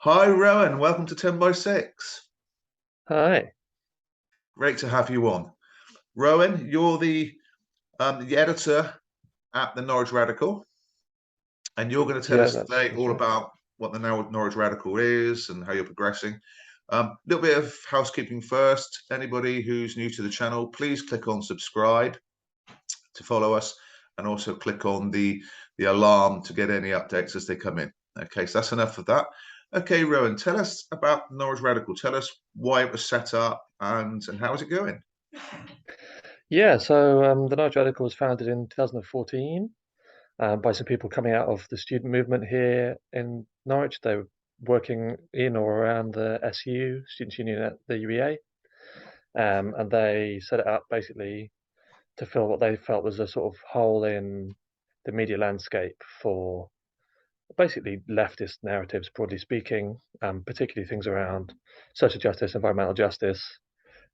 Hi, Rowan. Welcome to 10 by 6. Hi. Great to have you on. Rowan, you're the editor at the Norwich Radical, and you're going to tell Yeah, us that's today that's all right. about what the Norwich Radical is and how you're progressing. A little bit of housekeeping first. Anybody who's new to the channel, please click on subscribe to follow us, and also click on the alarm to get any updates as they come in. Okay, so that's enough of that. Okay, Rowan, tell us about Norwich Radical. Tell us why it was set up and how is it going? Yeah, so the Norwich Radical was founded in 2014 by some people coming out of the student movement here in Norwich. They were working in or around the SU, Students' Union at the UEA, and they set it up basically to fill what they felt was a sort of hole in the media landscape for basically leftist narratives, broadly speaking, particularly things around social justice, environmental justice,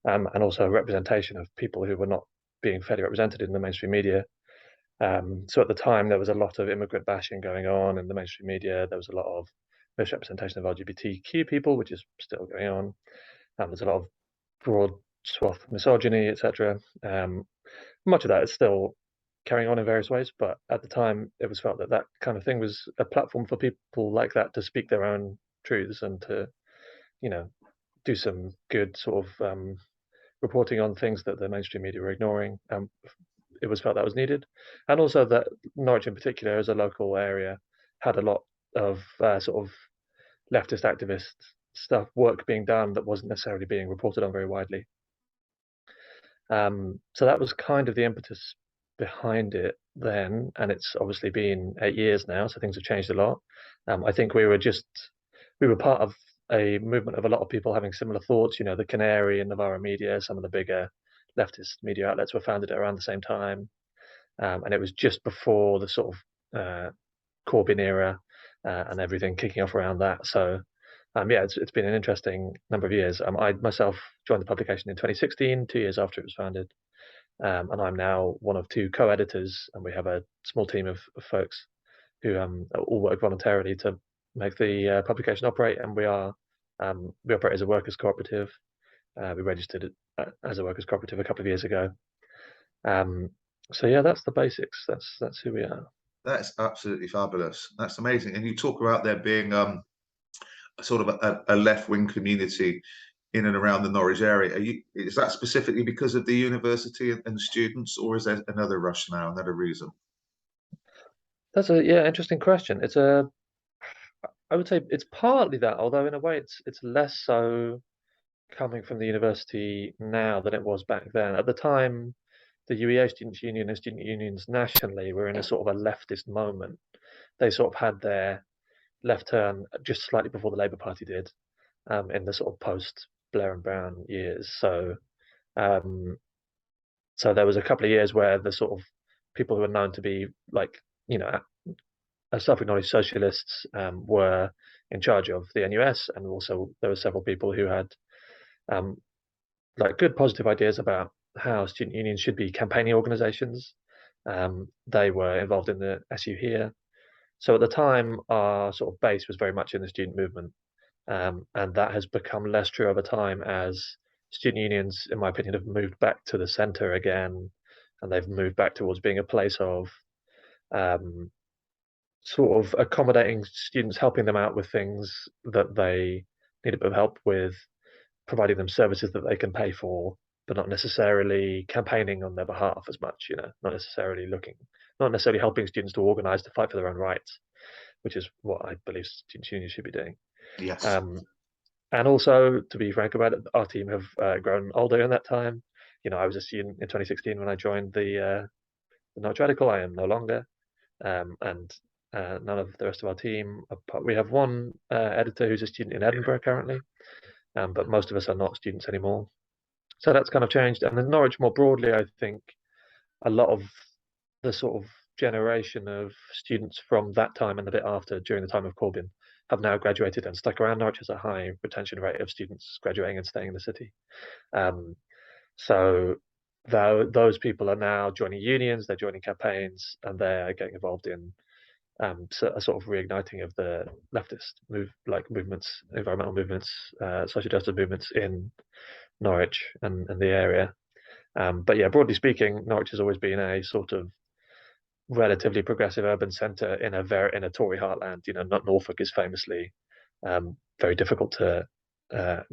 and also a representation of people who were not being fairly represented in the mainstream media. So at the time, there was a lot of immigrant bashing going on in the mainstream media. There was a lot of misrepresentation of LGBTQ people, which is still going on. There's a lot of broad swath misogyny, etc. Much of that is still carrying on in various ways, but at the time, it was felt that that kind of thing was a platform for people like that to speak their own truths and to, you know, do some good sort of reporting on things that the mainstream media were ignoring. It was felt that was needed, and also that Norwich, in particular, as a local area, had a lot of sort of leftist activist work being done that wasn't necessarily being reported on very widely. So that was kind of the impetus behind it then, and it's obviously been 8 years now, so things have changed a lot. I think we were part of a movement of a lot of people having similar thoughts. You know, the Canary and Novara Media, some of the bigger leftist media outlets were founded at around the same time, and it was just before the sort of Corbyn era and everything kicking off around that. So yeah, it's been an interesting number of years. I myself joined the publication in 2016, 2 years after it was founded, and I'm now one of two co-editors, and we have a small team of folks who all work voluntarily to make the publication operate. And we operate as a workers' cooperative. We registered as a workers' cooperative a couple of years ago. Um, so yeah, that's the basics. That's who we are. That's absolutely fabulous. That's amazing. And you talk about there being sort of a left-wing community in and around the Norwich area. Is that specifically because of the university and students, or is there another rationale, another reason? That's a interesting question. I would say it's partly that, although in a way it's less so coming from the university now than it was back then. At the time, the UEA Students' Union and student unions nationally were in a sort of a leftist moment. They sort of had their left turn just slightly before the Labour Party did, in the sort of post Blair and Brown years. Um, so there was a couple of years where the sort of people who were known to be like, you know, self-acknowledged socialists were in charge of the NUS, and also there were several people who had um, like good positive ideas about how student unions should be campaigning organizations. They were involved in the SU here. So at the time, our sort of base was very much in the student movement. And that has become less true over time as student unions, in my opinion, have moved back to the center again. And they've moved back towards being a place of um, sort of accommodating students, helping them out with things that they need a bit of help with, providing them services that they can pay for, but not necessarily campaigning on their behalf as much, not necessarily helping students to organize to fight for their own rights, which is what I believe student unions should be doing. Yes. Um, and also, to be frank about it, our team have grown older in that time. You know, I was a student in 2016 when I joined the Norwich Radical. I am no longer, and none of the rest of our team. We have one editor who's a student in Edinburgh currently, but most of us are not students anymore. So that's kind of changed. And in Norwich more broadly, I think a lot of the sort of generation of students from that time and a bit after, during the time of Corbyn, have now graduated and stuck around. Norwich has a high retention rate of students graduating and staying in the city. Um, so those people are now joining unions, they're joining campaigns, and they're getting involved in so a sort of reigniting of the leftist movements, environmental movements, social justice movements in Norwich and the area. But yeah, broadly speaking, Norwich has always been a sort of relatively progressive urban centre in a Tory heartland. Not Norfolk is famously very difficult to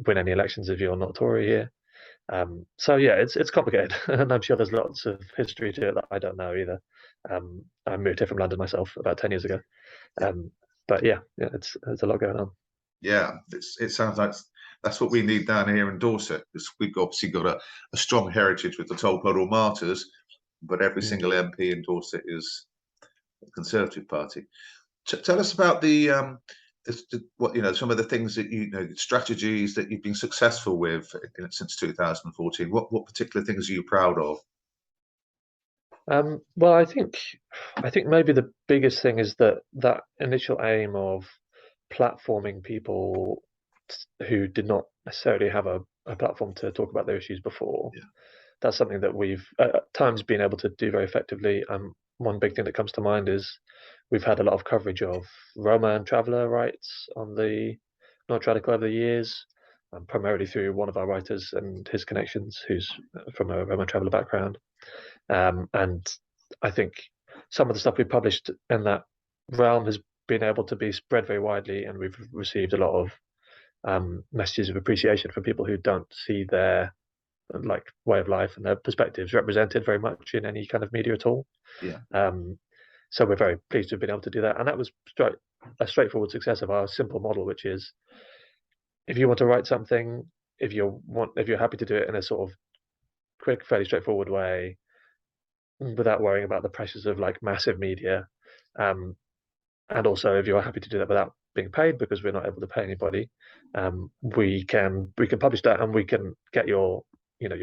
win any elections if you're not Tory here. So yeah, it's complicated, and I'm sure there's lots of history to it that I don't know either. I moved here from London myself about 10 years ago. But yeah, there's a lot going on. Yeah, it sounds like that's what we need down here in Dorset, because we've obviously got a strong heritage with the Tolpuddle Martyrs, but every Mm. single MP in Dorset is a Conservative Party. Tell us about what some of the things that strategies that you've been successful with since 2014. What particular things are you proud of? Well, I think maybe the biggest thing is that initial aim of platforming people who did not necessarily have a platform to talk about their issues before. Yeah. That's something that we've at times been able to do very effectively. One big thing that comes to mind is we've had a lot of coverage of Roma and traveller rights on the Norwich Radical over the years, primarily through one of our writers and his connections, who's from a Roma traveller background. And I think some of the stuff we published in that realm has been able to be spread very widely, and we've received a lot of messages of appreciation from people who don't see their way of life and their perspectives represented very much in any kind of media at all. Yeah. So we're very pleased to have been able to do that, and that was a straightforward success of our simple model, which is if you want to write something, if you're happy to do it in a sort of quick, fairly straightforward way, without worrying about the pressures of massive media, um, and also if you're happy to do that without being paid, because we're not able to pay anybody, we can publish that, and we can get your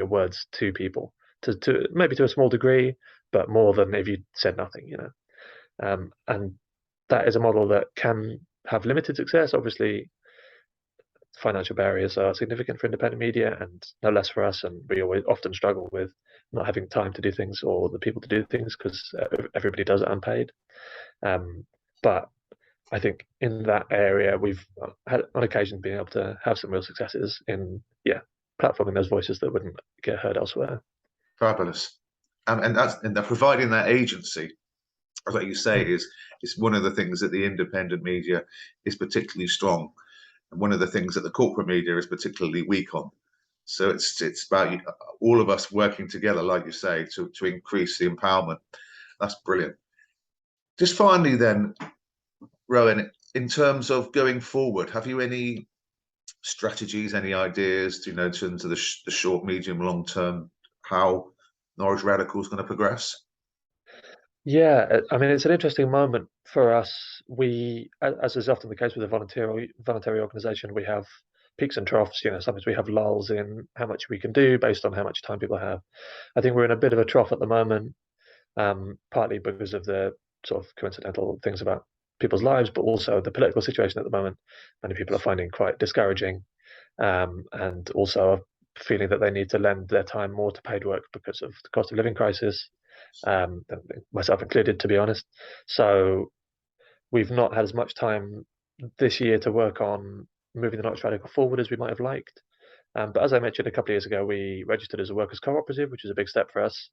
words to people to maybe to a small degree, but more than if you said nothing. And that is a model that can have limited success. Obviously, financial barriers are significant for independent media, and no less for us. And we always often struggle with not having time to do things or the people to do things, because everybody does it unpaid. But I think in that area, we've had on occasion been able to have some real successes in platforming those voices that wouldn't get heard elsewhere. Fabulous. And they're providing that agency, like you say, is one of the things that the independent media is particularly strong, and one of the things that the corporate media is particularly weak on. So it's about all of us working together, like you say, to increase the empowerment. That's brilliant. Just finally, then, Rowan, in terms of going forward, have you any strategies, any ideas, in terms of the short, medium, long term, how Norwich Radical is going to progress? Yeah, I mean, it's an interesting moment for us. As is often the case with a voluntary organization, we have peaks and troughs. Sometimes we have lulls in how much we can do based on how much time people have. I think we're in a bit of a trough at the moment, partly because of the sort of coincidental things about people's lives, but also the political situation at the moment. Many people are finding quite discouraging, and also feeling that they need to lend their time more to paid work because of the cost of living crisis, myself included, to be honest. So we've not had as much time this year to work on moving the Norwich Radical forward as we might have liked. But as I mentioned a couple of years ago, we registered as a workers' cooperative, which is a big step for us,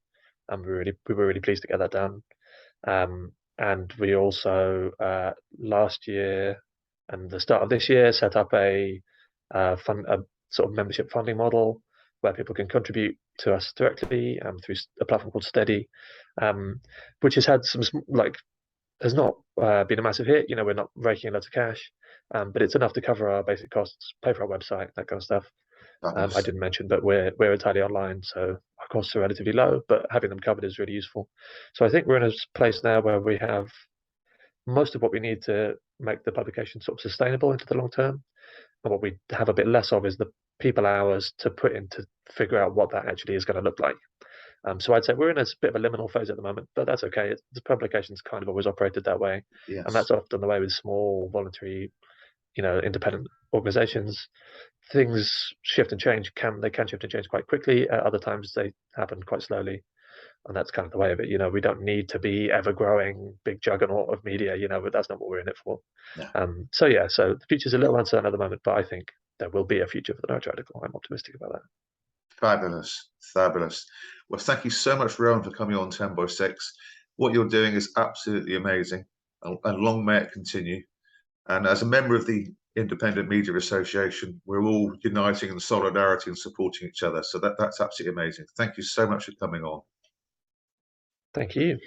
and we were really pleased to get that done. And we also last year and the start of this year set up a sort of membership funding model where people can contribute to us directly through a platform called Steady, which has had has not been a massive hit. We're not raking in lots of cash, but it's enough to cover our basic costs, pay for our website, that kind of stuff. I didn't mention, but we're entirely online, so our costs are relatively low, but having them covered is really useful. So I think we're in a place now where we have most of what we need to make the publication sort of sustainable into the long term. And what we have a bit less of is the people hours to put in to figure out what that actually is going to look like. So I'd say we're in a bit of a liminal phase at the moment, but that's okay. The publication's kind of always operated that way. Yes. And that's often the way with small voluntary, independent organizations. Things shift and change. They can shift and change quite quickly. At other times they happen quite slowly. and that's kind of the way of it. You know, we don't need to be ever growing big juggernaut of media, you know, but that's not what we're in it for. Yeah. So yeah, so the future's a little uncertain at the moment, but I think there will be a future for the Norwich Radical. I'm optimistic about that. Fabulous, fabulous. Well, thank you so much, Rowan, for coming on 10 by 6. What you're doing is absolutely amazing, and long may it continue. And as a member of the Independent Media Association, we're all uniting in solidarity and supporting each other. So that's absolutely amazing. Thank you so much for coming on. Thank you.